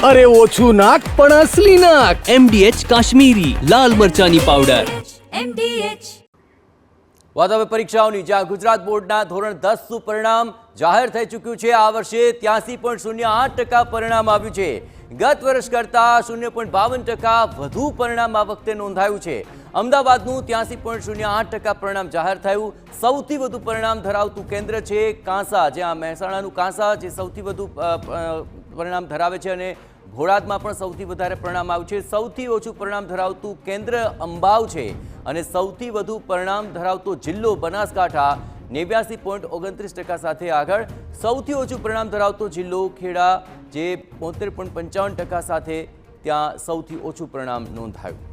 અરે ઓછું નાક પણ અસલી નાક. MDH કાશ્મીરી લાલ મરચાની પાવડર. MDH. વાત હવે પરીક્ષાઓની, જ્યાં ગુજરાત બોર્ડના ધોરણ 10નું પરિણામ જાહેર થઈ ચૂક્યું છે. આ વર્ષે 83.08% પરિણામ આવ્યું છે. ગત વર્ષ કરતાં 0.52% વધુ પરિણામ આ વખતે નોંધાયું છે. અમદાવાદનું 83.08% પરિણામ જાહેર થયું. સૌથી વધુ પરિણામ ધરાવતું કેન્દ્ર છે કાંસા, જ્યાં મહેસાણાનું કાંસા જે સૌથી વધુ પરિણામ ધરાવે છે, અને ઘોડાદમાં પણ સૌથી વધારે પરિણામ આવ્યું છે. સૌથી ઓછું પરિણામ ધરાવતું કેન્દ્ર અંબાવ છે, અને સૌથી વધુ પરિણામ ધરાવતો જિલ્લો બનાસકાંઠા 89.29% સાથે આગળ. સૌથી ઓછું પરિણામ ધરાવતો જિલ્લો ખેડા, જે 73.55% સાથે ત્યાં સૌથી ઓછું પરિણામ નોંધાયું.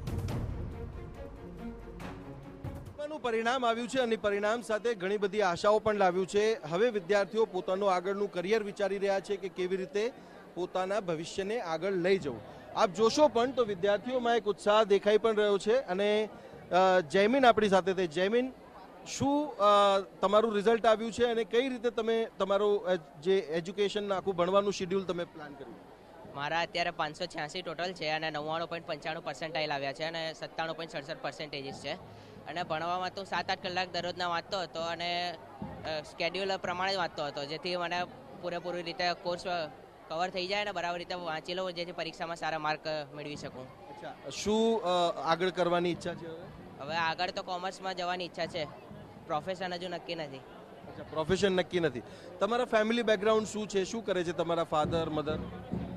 પરિણામ આવ્યું છે અને પરિણામ સાથે ઘણી બધી આશાઓ પણ લાવ્યું છે. હવે વિદ્યાર્થીઓ પોતાનું આગળનું કરિયર વિચારી રહ્યા છે કે કેવી રીતે પોતાના ભવિષ્યને આગળ લઈ જવું. આપ જોશો પણ તો વિદ્યાર્થીઓમાં એક ઉત્સાહ દેખાઈ પણ રહ્યો છે. અને જયમીન આપણી સાથે છે. જયમીન, શું તમારું રિઝલ્ટ આવ્યું છે અને કઈ રીતે તમે તમારું જે એજ્યુકેશન આખું ભણવાનું શેડ્યુલ તમે પ્લાન કર્યું? મારા અત્યારે 586 ટોટલ છે અને 99.95% આવ્યા છે અને 97.67% છે. અને ભણવામાં તો 7-8 કલાક દરરોજના વાંચતો હતો અને સ્કેડ્યુલ પ્રમાણે જ વાંચતો હતો, જેથી મને પૂરેપૂરી રીતે કોર્સ કવર થઈ જાય અને બરાબર રીતે વાંચી લઉં, જેથી પરીક્ષામાં સારા માર્ક મેળવી શકું. શું આગળ કરવાની ઈચ્છા છે? હવે આગળ તો કોમર્સમાં જવાની ઈચ્છા છે. પ્રોફેશન હજુ નક્કી નથી. પ્રોફેશન નક્કી નથી. તમારા ફેમિલી બેકગ્રાઉન્ડ શું છે? શું કરે છે તમારા ફાધર મધર?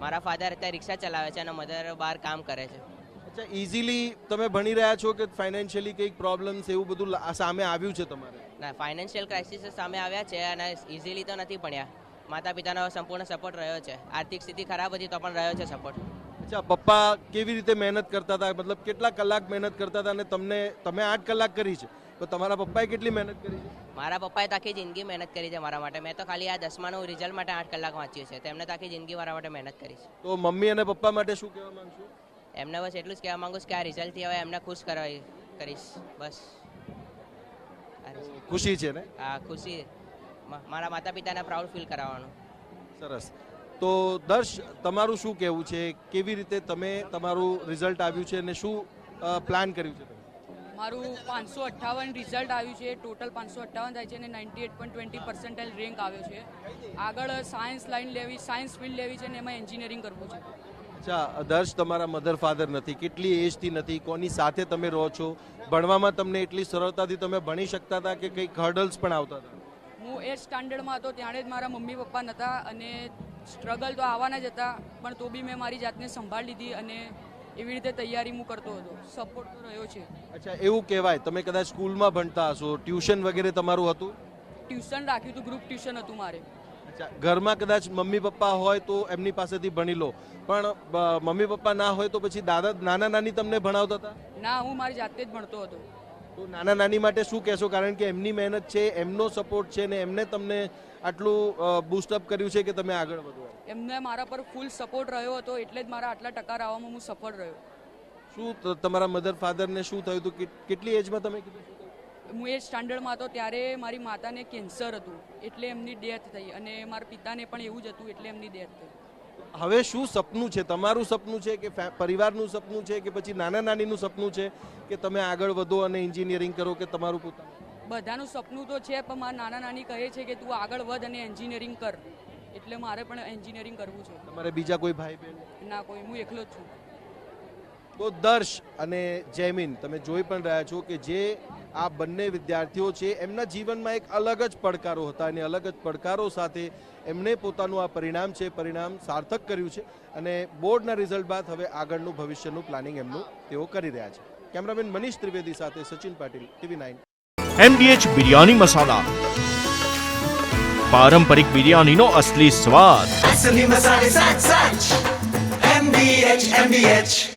મારા ફાધર અત્યારે રિક્ષા ચલાવે છે અને મધર બહાર કામ કરે છે. અચ્છા, ઇઝીલી તમે ભણી રહ્યા છો કે ફાઇનાન્શિયલી કંઈક પ્રોબ્લેમ્સ એવું બધું સામે આવ્યું છે તમારે? ના, ફાઇનાન્શિયલ ક્રાઇસિસ સામે આવ્યા છે અને ઇઝીલી તો નથી ભણ્યા. માતા પિતાનો સંપૂર્ણ સપોર્ટ રહ્યો છે. આર્થિક સ્થિતિ ખરાબ હતી તો પણ રહ્યો છે સપોર્ટ. અચ્છા, પપ્પા કેવી રીતે મહેનત કરતા હતા? મતલબ કેટલા કલાક મહેનત કરતા હતા? અને તમે 8 કલાક કરી છે, તો તમારા પપ્પાએ કેટલી મહેનત કરી છે? મારા પપ્પાએ તો આખી જિંદગી મહેનત કરી છે મારા માટે. મેં તો ખાલી આ 10માનું રિઝલ્ટ માટે 8 કલાક વાંચ્યું છે. તેમને તો આખી જિંદગી મારા માટે મહેનત કરી છે. તો મમ્મી અને પપ્પા માટે શું કહેવા માંગશો? એમને બસ એટલું જ કહેવા માંગુ છું કે આ રિઝલ્ટથી હવે એમને ખુશ કરીશ. બસ ખુશી છે ને? હા, ખુશી. મારા માતા પિતાને પ્રાઉડ ફીલ કરાવવાનું. સરસ. તો દર્શ, તમારું શું કહેવું છે? કેવી રીતે તમે તમારું રિઝલ્ટ આવ્યું છે અને શું પ્લાન કર્યું છે? મારું 558 રિઝલ્ટ આવ્યું છે. ટોટલ 558 થાય છે અને 98.20% રેન્ક આવ્યો છે. આગળ સાયન્સ લાઈન લેવી, સાયન્સ ફિલ્ડ લેવી છે અને એમાં એન્જિનિયરિંગ કરવું છે. અચ્છા, દર્શ, તમારા મધર ફાધર નથી, કેટલી એજથી નથી, કોની સાથે તમે રહો છો? ભણવામાં તમને એટલી સરળતાથી તમે ભણી શકતા હતા કે કંઈક હર્ડલ્સ પણ આવતા હતા? હું 8th સ્ટાન્ડર્ડમાં હતો ત્યારે જ મારા મમ્મી પપ્પા નહોતા અને સ્ટ્રગલ તો આવવાના જ હતા, પણ તો બી મેં મારી જાતને સંભાળી લીધી અને એવી રીતે તૈયારી હું કરતો હતો. સપોર્ટ તો રહ્યો છે. અચ્છા, એવું કહેવાય તમે કદાચ સ્કૂલમાં ભણતા હશો, ટ્યુશન વગેરે તમારું હતું? ટ્યુશન રાખ્યું હતું, ગ્રુપ ટ્યુશન હતું મારે. અચ્છા, ઘરમાં કદાચ મમ્મી પપ્પા હોય તો એમની પાસેથી ભણી લો, પણ મમ્મી પપ્પા ના હોય તો પછી નાના નાની તમને ભણાવતા હતા? ના, હું મારી જાતે જ ભણતો હતો. તો નાના નાની માટે શું કહેશો? કારણ કે એમની મહેનત છે, એમનો સપોર્ટ છે ને એમને તમને આટલું બૂસ્ટઅપ કર્યું છે કે તમે આગળ વધો. એમને મારા પર ફૂલ સપોર્ટ રહ્યો હતો, એટલે જ મારા આટલા ટકા આવવામાં હું સફળ રહ્યો. શું તમારા મધર ફાધરને શું થયું હતું? કેટલી એજમાં તમે કીધું? હું 8th સ્ટાન્ડર્ડમાં હતો ત્યારે મારી માતાને કેન્સર હતું, એટલે એમની ડેથ થઈ, અને મારા પિતાને પણ એવું જ હતું, એટલે એમની ડેથ થઈ. હવે શું સપનું છે? તમારું સપનું છે કે પરિવારનું સપનું છે કે પછી નાના નાનીનું સપનું છે કે તમે આગળ વધો અને એન્જિનિયરિંગ કરો કે તમારું પોતાનું? બધાનું સપનું તો છે, પણ મારા નાના નાની કહે છે કે તું આગળ વધ અને એન્જિનિયરિંગ કર, એટલે મારે પણ એન્જિનિયરિંગ કરવું છે. તમારે બીજા કોઈ ભાઈ બહેન? ના, કોઈ. હું એકલો જ છું. તો દર્શ અને જયમીન, તમે જોઈ પણ રહ્યા છો કે જે આ બંને વિદ્યાર્થીઓ છે એમના જીવનમાં એક અલગ જ પડકારો હતા, અને અલગ જ પડકારો સાથે એમણે પોતાનું આ પરિણામ છે, પરિણામ સાર્થક કર્યું છે. અને બોર્ડના રિઝલ્ટ બાદ હવે આગળનું ભવિષ્યનું પ્લાનિંગ એમનું તેઓ કરી રહ્યા છે. કેમેરામેન મનીષ ત્રિવેદી સાથે સચિન પાટીલ, TV9. MDH બિરયાની મસાલા, પારંપરિક બિરયાનીનો અસલી સ્વાદ. असली मसाले साथ साथ MDH